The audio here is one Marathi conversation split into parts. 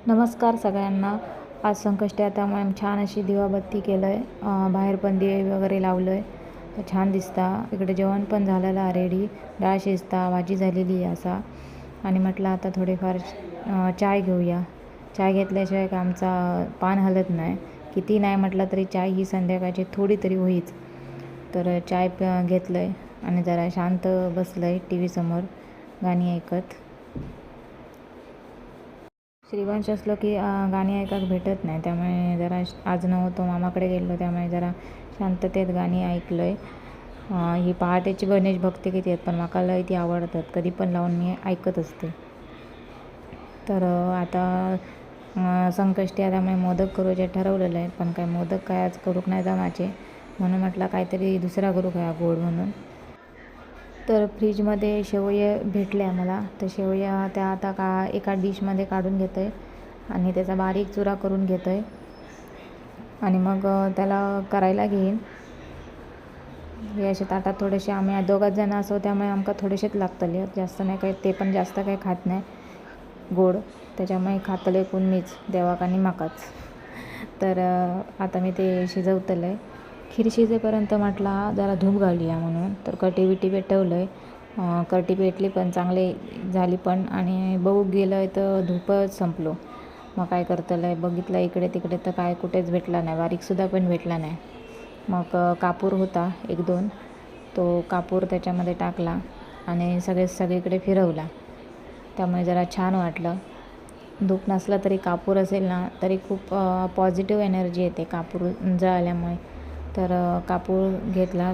नमस्कार सगळ्यांना. आज संकष्टी आहे त्यामुळे आम्ही छान अशी दिवाबत्ती केलं आहे. बाहेर पण दिवे वगैरे लावलं आहे तर छान दिसता. इकडे जेवण पण झालेलं आहे रेडी. डाळ शिजता, भाजी झालेली आहे असा. आणि म्हटलं आता थोडेफार चाय घेऊया. चाय घेतल्याशिवाय का आमचा पान हलत नाही. किती नाही म्हटलं तरी चाय ही संध्याकाळची थोडी तरी होईच. तर चाय घेतलं आहे आणि जरा शांत बसलं आहे टी व्हीसमोर गाणी ऐकत. श्रीवंश असलो की गाणी ऐकायला भेटत नाही, त्यामुळे जरा आज नव्हतो मामाकडे गेलो त्यामुळे जरा शांततेत गाणी ऐकलं आहे. ही पहाटेची गणेश भक्ती किती आहेत पण मला लई ती आवडतात. कधी पण लावून मी ऐकत असते. तर आता संकष्टी आहे त्यामुळे मोदक करूचे ठरवलेलं आहे, पण काय मोदक काय आज करूक नाही जमाचे, म्हणून म्हटलं काहीतरी दुसरा करू काय गोड म्हणून. तर फ्रीजमध्ये शेवया भेटल्या मला, तर शेवया त्या आता एका डिशमध्ये काढून घेतो आहे आणि त्याचा बारीक चुरा करून घेतो आहे आणि मग त्याला करायला घेईन. हे असे ताटात थोडेसे आम्ही दोघाच जण असो त्यामुळे आमका थोडेसेच लागतले, जास्त नाही काही. ते पण जास्त काही खात नाही गोड, त्याच्यामुळे खातले कोण मीच, देवाक आणि माकाच. तर आता मी ते शिजवतलं आहे. खीर शिजेपर्यंत म्हटला जरा धूप घालूया म्हणून, तर कटी बिटी पेटवलं आहे. कटी पेटली पण चांगली झाली पण, आणि बघू गेलं आहे तर धूपच संपलो. मग काय करतलं आहे बघितलं इकडे तिकडे तर काय कुठेच भेटला नाही, बारीकसुद्धा पण भेटला नाही. मग कापूर होता 1-2, तो कापूर त्याच्यामध्ये टाकला आणि सगळीकडे फिरवला, त्यामुळे जरा छान वाटलं. धूप नसला तरी कापूर असेल ना तरी खूप पॉझिटिव्ह एनर्जी येते कापूर जळाल्यामुळे. तर कापूर घेतला,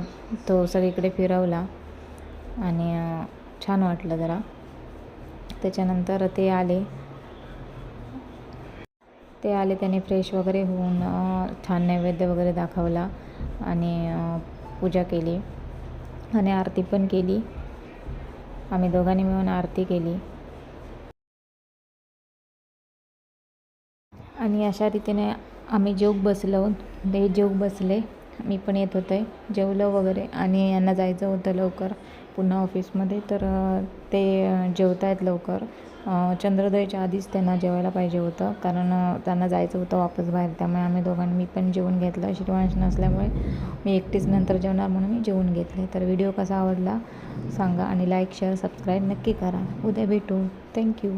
तो सगळीकडे फिरवला आणि छान वाटलं जरा. त्याच्यानंतर ते आले त्याने फ्रेश वगैरे होऊन छान नैवेद्य वगैरे दाखवला आणि पूजा केली आणि आरती पण केली. आम्ही दोघांनी मिळून आरती केली आणि अशा रीतीने आम्ही जेवून बसलो. ते जेवून बसले, मी पण येत होते, जेवलं वगैरे आणि यांना जायचं होतं लवकर पुन्हा ऑफिसमध्ये. तर ते जेवत आहेत लवकर. चंद्रोदयाच्या आधीच त्यांना जेवायला पाहिजे होतं, कारण त्यांना जायचं होतं वापस बाहेर. त्यामुळे मी पण जेवून घेतलं. श्रीवंश नसल्यामुळे मी एकटीच नंतर जेवणार म्हणून मी जेवून घेतले. तर व्हिडिओ कसा आवडला सांगा आणि लाईक शेअर सबस्क्राईब नक्की करा. उद्या भेटू. थँक्यू.